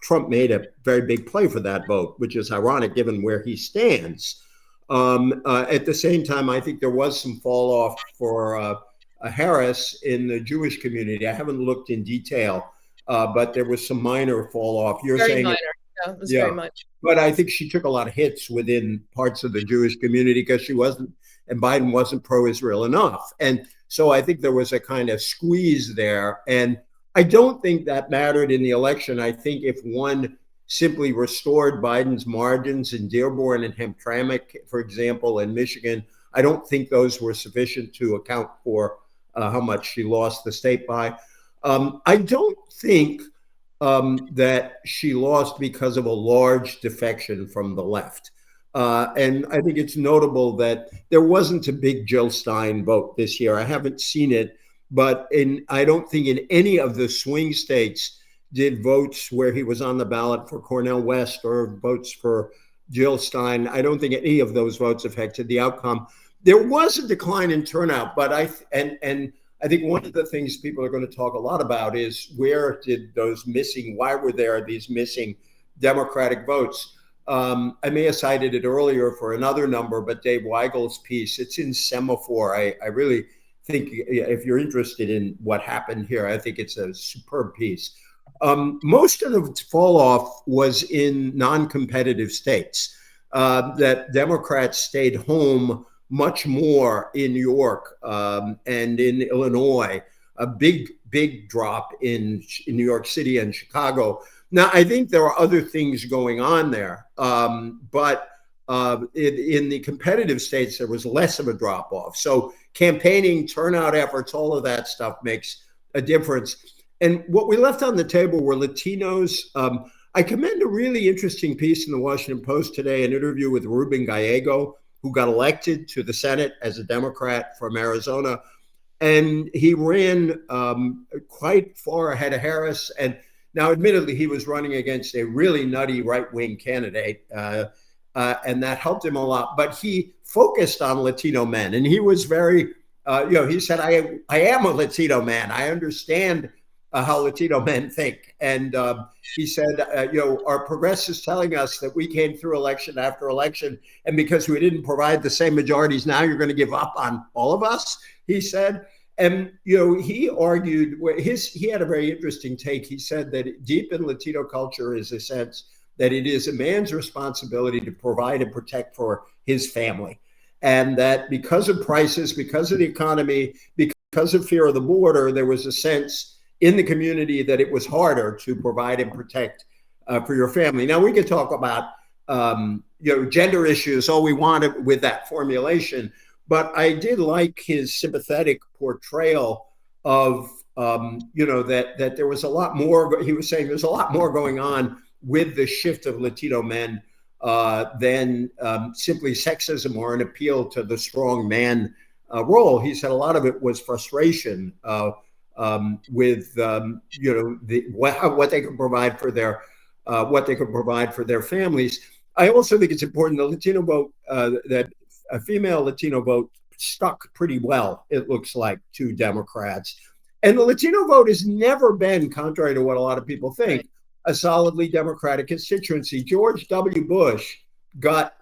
Trump made a very big play for that vote, which is ironic given where he stands. At the same time, I think there was some fall off for Harris in the Jewish community. I haven't looked in detail, but there was some minor fall off. You're very saying minor. It was very much. But I think she took a lot of hits within parts of the Jewish community because she wasn't, and Biden wasn't pro-Israel enough. And so I think there was a kind of squeeze there. And I don't think that mattered in the election. I think if one simply restored Biden's margins in Dearborn and Hamtramck, for example, in Michigan, I don't think those were sufficient to account for how much she lost the state by. I don't think that she lost because of a large defection from the left. And I think it's notable that there wasn't a big Jill Stein vote this year. I haven't seen it, but I don't think in any of the swing states did votes where he was on the ballot for Cornel West or votes for Jill Stein. I don't think any of those votes affected the outcome. There was a decline in turnout, but I think one of the things people are going to talk a lot about is why were there these missing Democratic votes? I may have cited it earlier for another number, but Dave Weigel's piece, it's in Semaphore. I really think if you're interested in what happened here, I think it's a superb piece. Most of the fall off was in non-competitive states, that Democrats stayed home much more in New York and in Illinois, a big drop in New York City and Chicago. Now, I think there are other things going on there, but in the competitive states, there was less of a drop off. So campaigning, turnout efforts, all of that stuff makes a difference. And what we left on the table were Latinos. I commend a really interesting piece in the Washington Post today, an interview with Ruben Gallego, who got elected to the Senate as a Democrat from Arizona. And he ran quite far ahead of Harris. And now, admittedly, he was running against a really nutty right-wing candidate, and that helped him a lot. But he focused on Latino men, and he was very, he said, I am a Latino man. I understand how Latino men think. And he said, our progress is telling us that we came through election after election, and because we didn't provide the same majorities, now you're going to give up on all of us, he said. And, he argued, he had a very interesting take. He said that deep in Latino culture is a sense that it is a man's responsibility to provide and protect for his family. And that because of prices, because of the economy, because of fear of the border, there was a sense in the community that it was harder to provide and protect for your family. Now, we could talk about, gender issues all we wanted with that formulation. But I did like his sympathetic portrayal of, that there was a lot more. He was saying there's a lot more going on with the shift of Latino men than simply sexism or an appeal to the strong man role. He said a lot of it was frustration with, what they could provide for their families. I also think it's important the Latino vote that. A female Latino vote stuck pretty well, it looks like, to Democrats. And the Latino vote has never been, contrary to what a lot of people think, a solidly Democratic constituency. George W. Bush got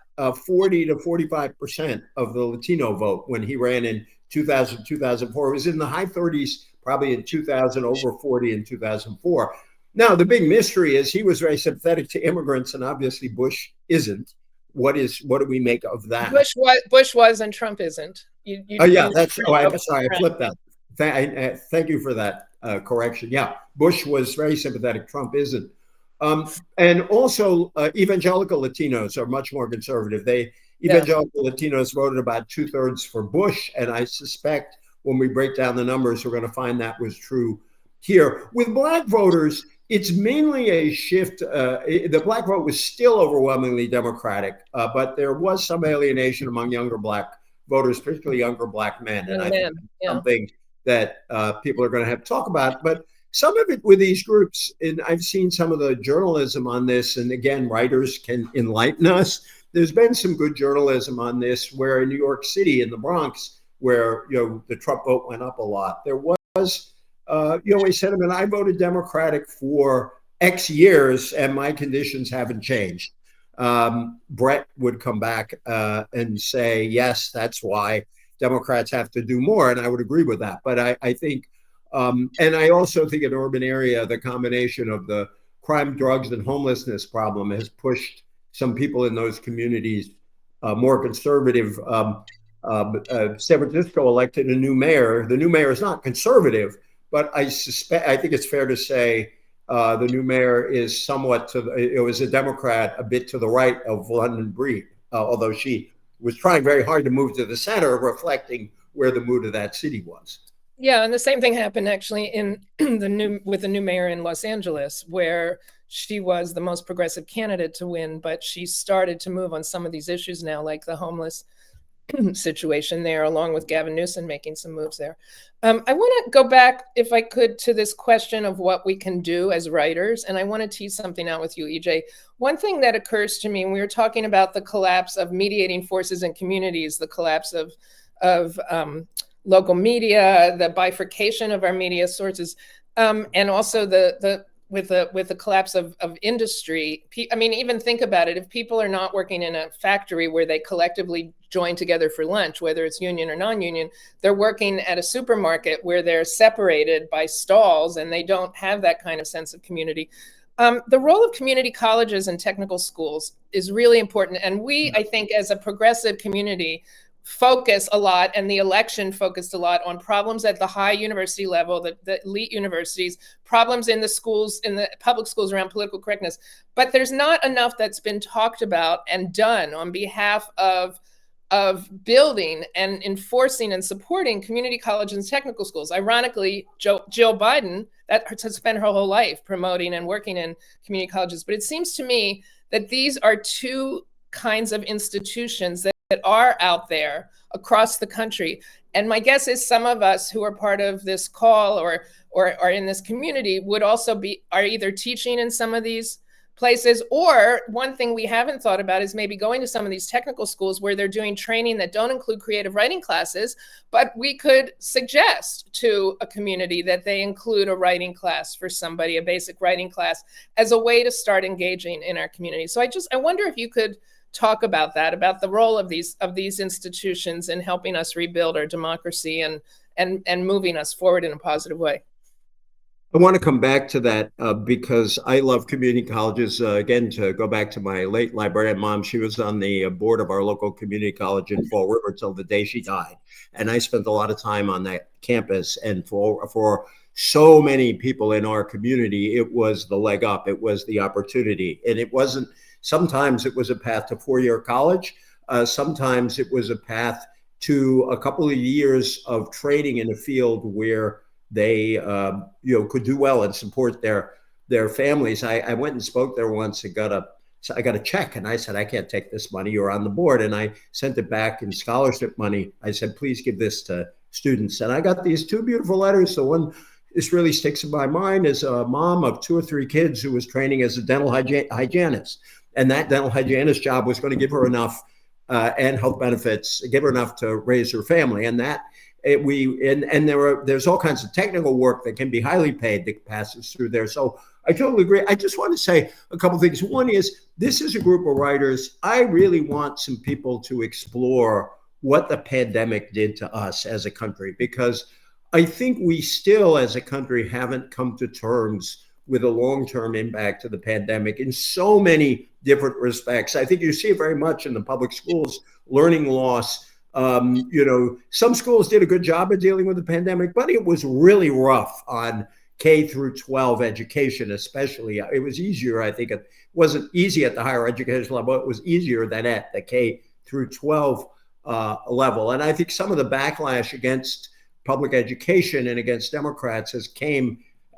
40 to 45% of the Latino vote when he ran in 2000, 2004. It was in the high 30s, probably in 2000, over 40 in 2004. Now, the big mystery is he was very sympathetic to immigrants, and obviously Bush isn't. What do we make of that? Bush was and Trump isn't. I'm sorry, I flipped that. Thank you for that correction. Yeah, Bush was very sympathetic. Trump isn't. And also, evangelical Latinos are much more conservative. Evangelical Latinos voted about 2/3 for Bush, and I suspect when we break down the numbers, we're going to find that was true here. With Black voters, it's mainly a shift. The Black vote was still overwhelmingly Democratic, but there was some alienation among younger Black voters, particularly younger Black men. And I think that's something that people are going to have to talk about. But some of it with these groups, and I've seen some of the journalism on this, and again, writers can enlighten us. There's been some good journalism on this, where in New York City, in the Bronx, where the Trump vote went up a lot, there was a sentiment. I voted Democratic for X years, and my conditions haven't changed. Brett would come back and say, yes, that's why Democrats have to do more, and I would agree with that. But I think, and I also think in urban area, the combination of the crime, drugs, and homelessness problem has pushed some people in those communities more conservative. San Francisco elected a new mayor. The new mayor is not conservative, but I think it's fair to say the new mayor is somewhat it was a Democrat, a bit to the right of London Breed, although she was trying very hard to move to the center, reflecting where the mood of that city was. Yeah, and the same thing happened actually with the new mayor in Los Angeles, where she was the most progressive candidate to win, but she started to move on some of these issues now, like the homeless situation there, along with Gavin Newsom making some moves there. I want to go back, if I could, to this question of what we can do as writers, and I want to tease something out with you, EJ. One thing that occurs to me, when we were talking about the collapse of mediating forces in communities, the collapse of local media, the bifurcation of our media sources, and also with the collapse of industry. I mean, even think about it. If people are not working in a factory where they collectively join together for lunch, whether it's union or non-union, they're working at a supermarket where they're separated by stalls and they don't have that kind of sense of community. The role of community colleges and technical schools is really important. And we, I think, as a progressive community, focus a lot, and the election focused a lot on problems at the high university level, the elite universities, problems in the schools, in the public schools around political correctness. But there's not enough that's been talked about and done on behalf of building and enforcing and supporting community colleges and technical schools. Ironically, Jill Biden has spent her whole life promoting and working in community colleges. But it seems to me that these are two kinds of institutions that are out there across the country. And my guess is some of us who are part of this call or are in this community would also are either teaching in some of these places, or one thing we haven't thought about is maybe going to some of these technical schools where they're doing training that don't include creative writing classes, but we could suggest to a community that they include a writing class for somebody, a basic writing class, as a way to start engaging in our community. So I wonder if you could talk about that, about the role of these institutions in helping us rebuild our democracy and moving us forward in a positive way. I want to come back to that because I love community colleges. Again, to go back to my late librarian mom, she was on the board of our local community college in Fall River till the day she died. And I spent a lot of time on that campus. And for so many people in our community, it was the leg up. It was the opportunity. And it wasn't, sometimes it was a path to four-year college. Sometimes it was a path to a couple of years of training in a field where they could do well and support their families. I went and spoke there once and I got a check, and I said, I can't take this money, you're on the board. And I sent it back in scholarship money. I said, please give this to students. And I got these two beautiful letters. The one this really sticks in my mind is a mom of 2 or 3 kids who was training as a dental hygienist. And that dental hygienist job was going to give her enough and health benefits, give her enough to raise her family. And that there's all kinds of technical work that can be highly paid that passes through there. So I totally agree. I just want to say a couple of things. One is, this is a group of writers. I really want some people to explore what the pandemic did to us as a country, because I think we still, as a country, haven't come to terms with a long-term impact of the pandemic in so many different respects. I think you see it very much in the public schools, learning loss. Some schools did a good job of dealing with the pandemic, but it was really rough on K through 12 education, especially. It was easier, I think. It wasn't easy at the higher education level. It was easier than at the K through 12 level. And I think some of the backlash against public education and against Democrats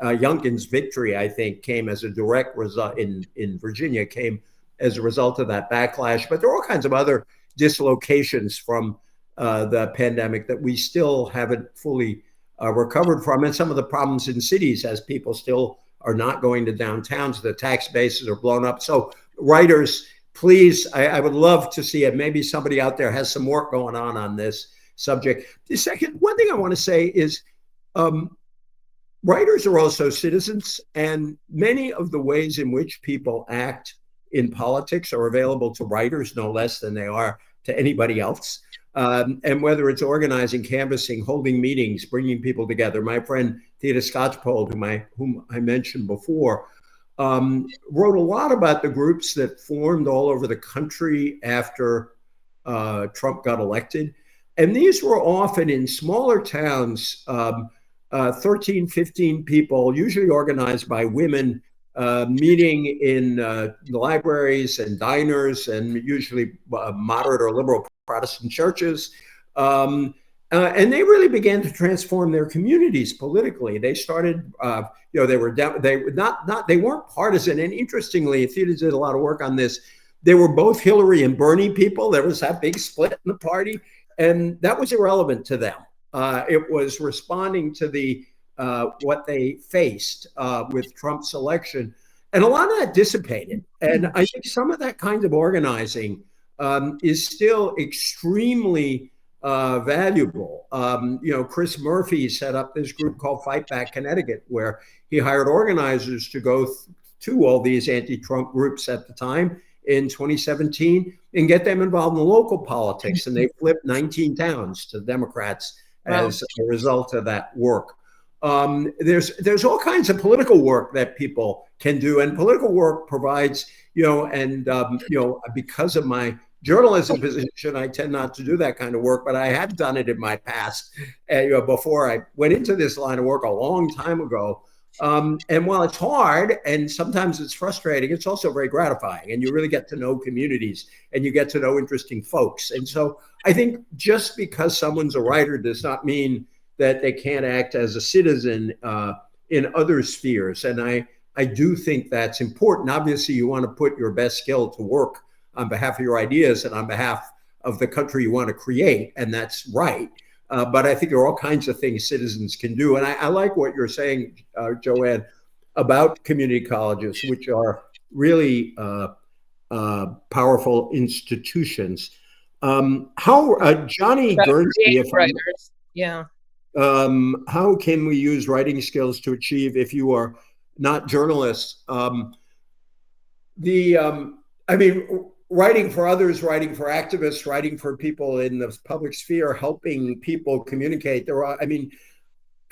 Youngkin's victory, I think, came as a direct result in Virginia, came as a result of that backlash. But there are all kinds of other dislocations from the pandemic that we still haven't fully recovered from, and some of the problems in cities as people still are not going to downtowns. The tax bases are blown up. So writers, please, I would love to see it. Maybe somebody out there has some work going on this subject. The second, one thing I want to say is writers are also citizens, and many of the ways in which people act in politics are available to writers no less than they are to anybody else. And whether it's organizing, canvassing, holding meetings, bringing people together. My friend Theda Skotchpold, whom I mentioned before, wrote a lot about the groups that formed all over the country after Trump got elected. And these were often in smaller towns, 13, 15 people, usually organized by women, meeting in libraries and diners, and usually moderate or liberal Protestant churches. And they really began to transform their communities politically. They started, they weren't partisan. And interestingly, Theda did a lot of work on this. They were both Hillary and Bernie people. There was that big split in the party, and that was irrelevant to them. It was responding to what they faced with Trump's election. And a lot of that dissipated. And I think some of that kind of organizing is still extremely valuable. Chris Murphy set up this group called Fight Back Connecticut, where he hired organizers to go to all these anti-Trump groups at the time in 2017 and get them involved in local politics. And they flipped 19 towns to Democrats as a result of that work. There's all kinds of political work that people can do, and political work provides, because of my journalism position, I tend not to do that kind of work, but I have done it in my past, before I went into this line of work a long time ago. And while it's hard and sometimes it's frustrating, it's also very gratifying, and you really get to know communities and you get to know interesting folks. And so I think just because someone's a writer does not mean that they can't act as a citizen in other spheres. And I do think that's important. Obviously, you want to put your best skill to work on behalf of your ideas and on behalf of the country you want to create, and that's right. But I think there are all kinds of things citizens can do. And I like what you're saying, Jo-Ann, about community colleges, which are really powerful institutions. Johnny Guernsey, writers. Yeah. How can we use writing skills to achieve if you are not journalists? Writing for others, writing for activists, writing for people in the public sphere, helping people communicate.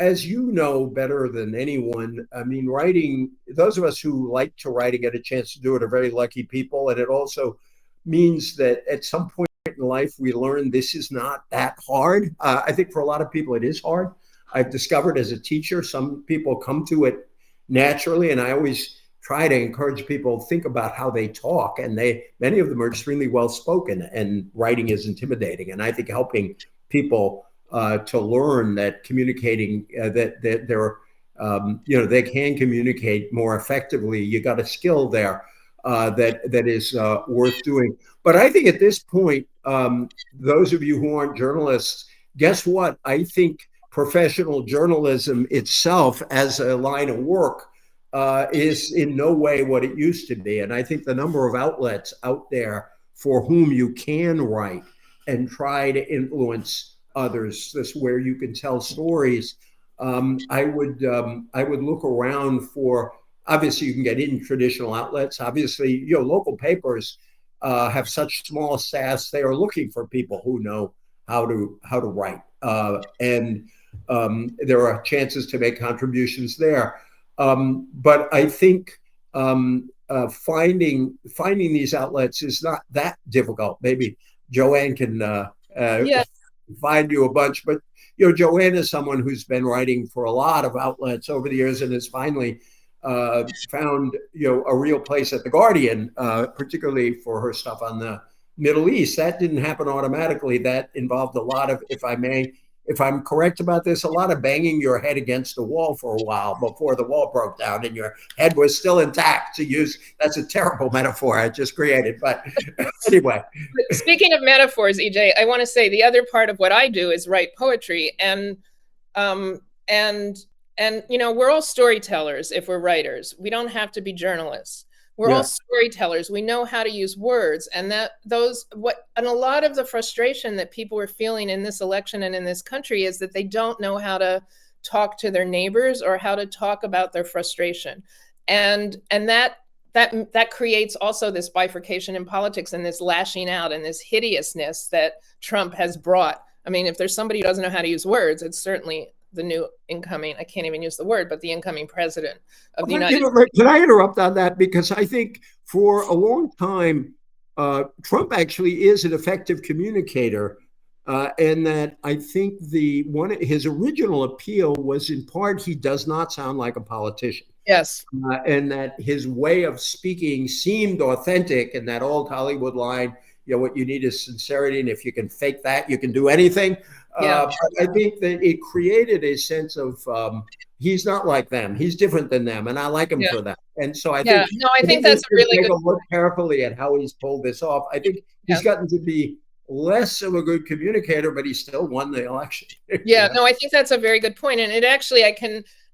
As you know better than anyone, writing, those of us who like to write and get a chance to do it are very lucky people. And it also means that at some point in life, we learn this is not that hard. I think for a lot of people, it is hard. I've discovered as a teacher, some people come to it naturally, and I always try to encourage people to think about how they talk, and many of them are extremely well spoken, and writing is intimidating. And I think helping people to learn that communicating, that they can communicate more effectively. You got a skill there that is worth doing. But I think at this point, those of you who aren't journalists, guess what? I think professional journalism itself as a line of work is in no way what it used to be. And I think the number of outlets out there for whom you can write and try to influence others, this where you can tell stories. I would look around for, obviously you can get in traditional outlets. Obviously, local papers have such small staffs. They are looking for people who know how to write. And there are chances to make contributions there. But I think finding these outlets is not that difficult. Maybe Jo-Ann can find you a bunch, but Jo-Ann is someone who's been writing for a lot of outlets over the years and has finally found a real place at The Guardian, particularly for her stuff on the Middle East. That didn't happen automatically. That involved a lot of, if I may if I'm correct about this, a lot of banging your head against the wall for a while before the wall broke down and your head was still intact, to use, that's a terrible metaphor I just created, but anyway. Speaking of metaphors, EJ, I want to say the other part of what I do is write poetry, and you know, we're all storytellers if we're writers. We don't have to be journalists. We're all storytellers. We know how to use words, and and a lot of the frustration that people are feeling in this election and in this country is that they don't know how to talk to their neighbors or how to talk about their frustration. And that creates also this bifurcation in politics and this lashing out and this hideousness that Trump has brought. I mean, if there's somebody who doesn't know how to use words, it's certainly the new incoming, I can't even use the word, but the incoming president of the United States. Can I interrupt on that? Because I think for a long time, Trump actually is an effective communicator. And that I think his original appeal was in part, he does not sound like a politician. Yes. And that his way of speaking seemed authentic, and that old Hollywood line, you know, what you need is sincerity, and if you can fake that, you can do anything. But I think that it created a sense of he's not like them, he's different than them, and I like him for that. And so I think that's a really good. Look carefully at how he's pulled this off. I think he's gotten to be less of a good communicator, but he still won the election. No, I think that's a very good point, and it actually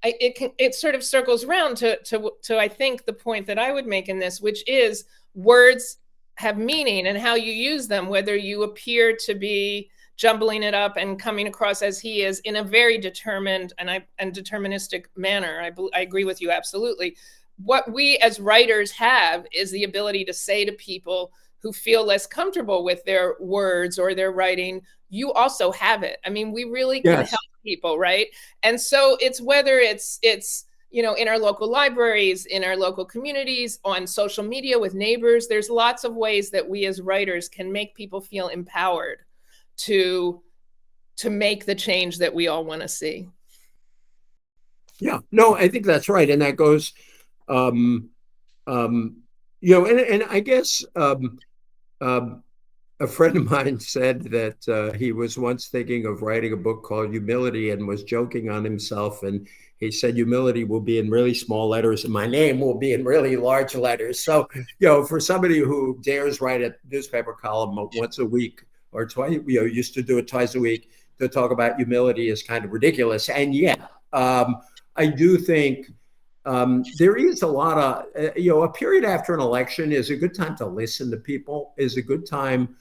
it sort of circles around to I think the point that I would make in this, which is words have meaning and how you use them, whether you appear to be jumbling it up and coming across as he is in a very determined and deterministic manner. I agree with you absolutely. What we as writers have is the ability to say to people who feel less comfortable with their words or their writing, you also have it. I mean, we really can help people, right? And so it's whether it's you know, in our local libraries, in our local communities, on social media with neighbors, there's lots of ways that we as writers can make people feel empowered to make the change that we all want to see. Yeah, no, I think that's right. And that goes, you know, and I guess a friend of mine said that he was once thinking of writing a book called Humility and was joking on himself. And he said, humility will be in really small letters and my name will be in really large letters. So, you know, for somebody who dares write a newspaper column once a week or twice, you know, used to do it twice a week, to talk about humility is kind of ridiculous. And yet, I do think there is a lot of, you know, a period after an election is a good time to listen to people, is a good time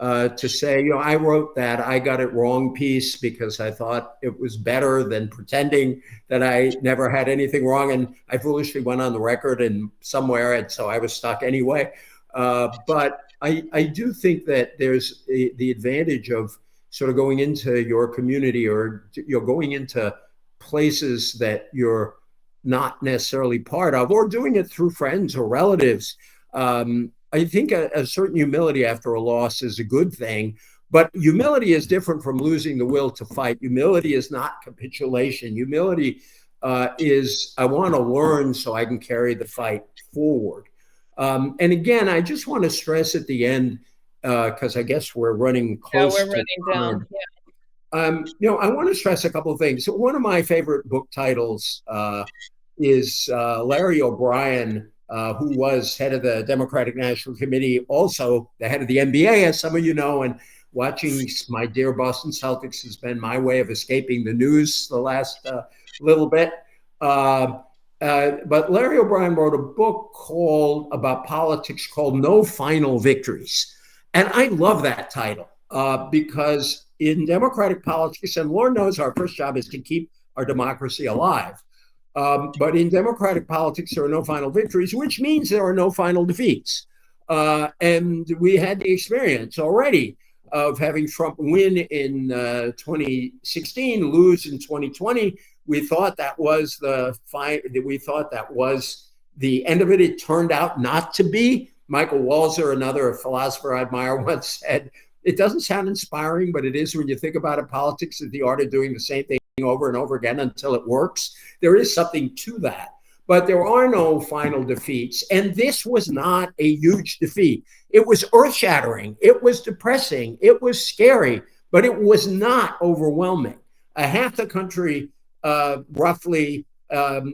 to say, you know, I wrote that I got it wrong piece because I thought it was better than pretending that I never had anything wrong. And I foolishly went on the record and somewhere, and so I was stuck anyway. But I do think that there's the advantage of sort of going into your community, or you're going into places that you're not necessarily part of, or doing it through friends or relatives. I think a certain humility after a loss is a good thing, but humility is different from losing the will to fight. Humility is not capitulation. Humility is, I want to learn so I can carry the fight forward. And again, I just want to stress at the end, because I guess we're running close. Yeah, we're running down. Yeah. You know, I want to stress a couple of things. So one of my favorite book titles is Larry O'Brien, who was head of the Democratic National Committee, also the head of the NBA, as some of you know, and watching my dear Boston Celtics has been my way of escaping the news the last little bit. But Larry O'Brien wrote a book about politics called No Final Victories. And I love that title because in democratic politics, and Lord knows our first job is to keep our democracy alive. But in democratic politics, there are no final victories, which means there are no final defeats. And we had the experience already of having Trump win in 2016, lose in 2020. We thought that was the end of it. It turned out not to be. Michael Walzer, another philosopher I admire, once said, it doesn't sound inspiring, but it is when you think about it. Politics is the art of doing the same thing over and over again until it works. There is something to that, but there are no final defeats. And this was not a huge defeat. It was earth-shattering. It was depressing. It was scary, but it was not overwhelming. Half the country, roughly,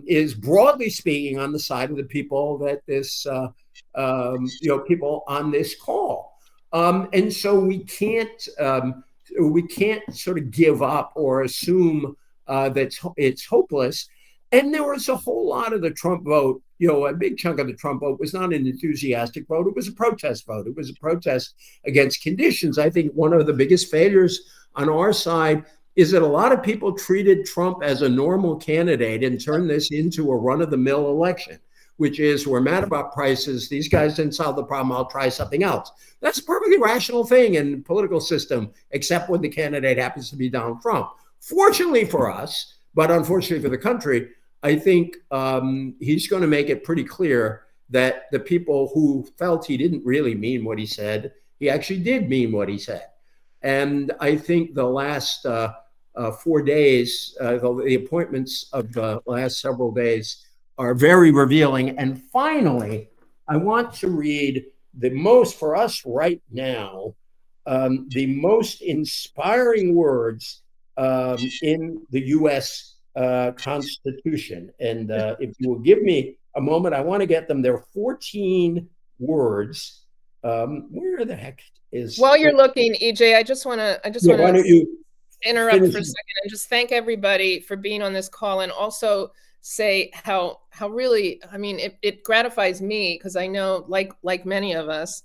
is broadly speaking on the side of the people that people on this call. And so we can't sort of give up or assume that it's hopeless. And there was a whole lot of the Trump vote, a big chunk of the Trump vote was not an enthusiastic vote. It was a protest vote. It was a protest against conditions. I think one of the biggest failures on our side is that a lot of people treated Trump as a normal candidate and turned this into a run-of-the-mill election, which is, we're mad about prices. These guys didn't solve the problem. I'll try something else. That's a perfectly rational thing in the political system, except when the candidate happens to be Donald Trump. Fortunately for us, but unfortunately for the country, I think he's going to make it pretty clear that the people who felt he didn't really mean what he said, he actually did mean what he said. And I think the last 4 days, the appointments of the last several days are very revealing. And finally, I want to read the most, for us right now, the most inspiring words in the U.S. Constitution. And if you will give me a moment, I want to get them. There are 14 words. Where the heck is? While you're looking, EJ, I just want to why don't you interrupt for a second and just thank everybody for being on this call, and also say how really, I mean, it gratifies me, because I know, like many of us,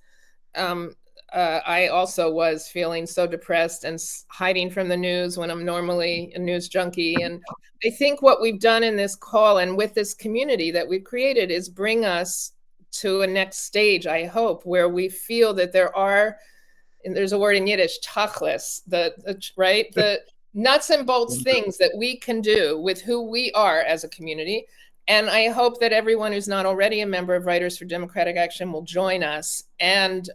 I also was feeling so depressed and hiding from the news when I'm normally a news junkie. And I think what we've done in this call and with this community that we've created is bring us to a next stage, I hope, where we feel that there are, and there's a word in Yiddish, tachlis, the nuts and bolts things that we can do with who we are as a community. And I hope that everyone who's not already a member of Writers for Democratic Action will join us. And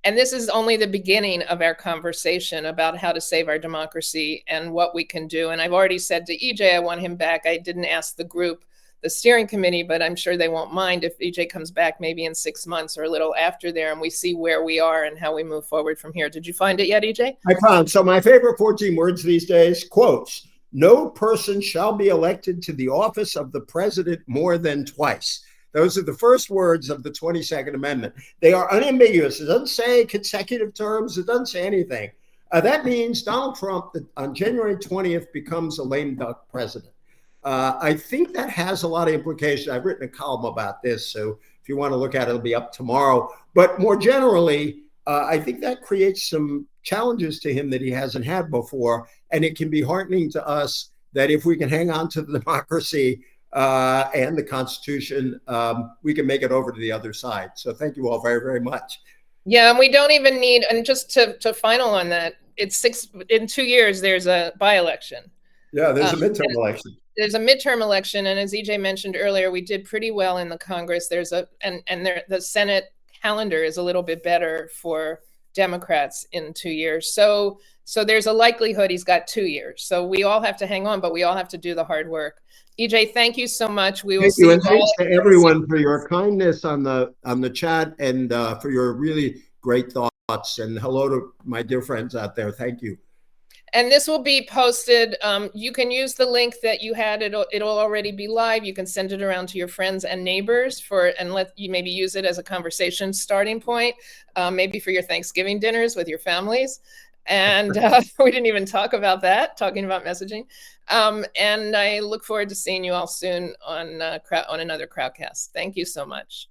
this is only the beginning of our conversation about how to save our democracy and what we can do. And I've already said to EJ, I want him back. I didn't ask the group, the steering committee, but I'm sure they won't mind if EJ comes back maybe in 6 months or a little after there, and we see where we are and how we move forward from here. Did you find it yet, EJ? I found. So my favorite 14 words these days, quotes: "No person shall be elected to the office of the president more than twice." Those are the first words of the 22nd Amendment. They are unambiguous. It doesn't say consecutive terms. It doesn't say anything. That means Donald Trump on January 20th becomes a lame duck president. I think that has a lot of implications. I've written a column about this, so if you want to look at it, it'll be up tomorrow. But more generally, I think that creates some challenges to him that he hasn't had before. And it can be heartening to us that if we can hang on to the democracy and the Constitution, we can make it over to the other side. So thank you all very, very much. Yeah, and we don't even need, and just to final on that, in 2 years, there's a by-election. Yeah, there's a midterm election. There's a midterm election, and as EJ mentioned earlier, we did pretty well in the Congress. The Senate calendar is a little bit better for Democrats in 2 years. So there's a likelihood he's got 2 years. So we all have to hang on, but we all have to do the hard work. EJ, thank you so much. We will see you. And thanks to everyone for your kindness on the chat, and for your really great thoughts. And hello to my dear friends out there. Thank you. And this will be posted. You can use the link that you had. It'll already be live. You can send it around to your friends and neighbors and let you maybe use it as a conversation starting point, maybe for your Thanksgiving dinners with your families. And we didn't even talk about that, talking about messaging. And I look forward to seeing you all soon on another Crowdcast. Thank you so much.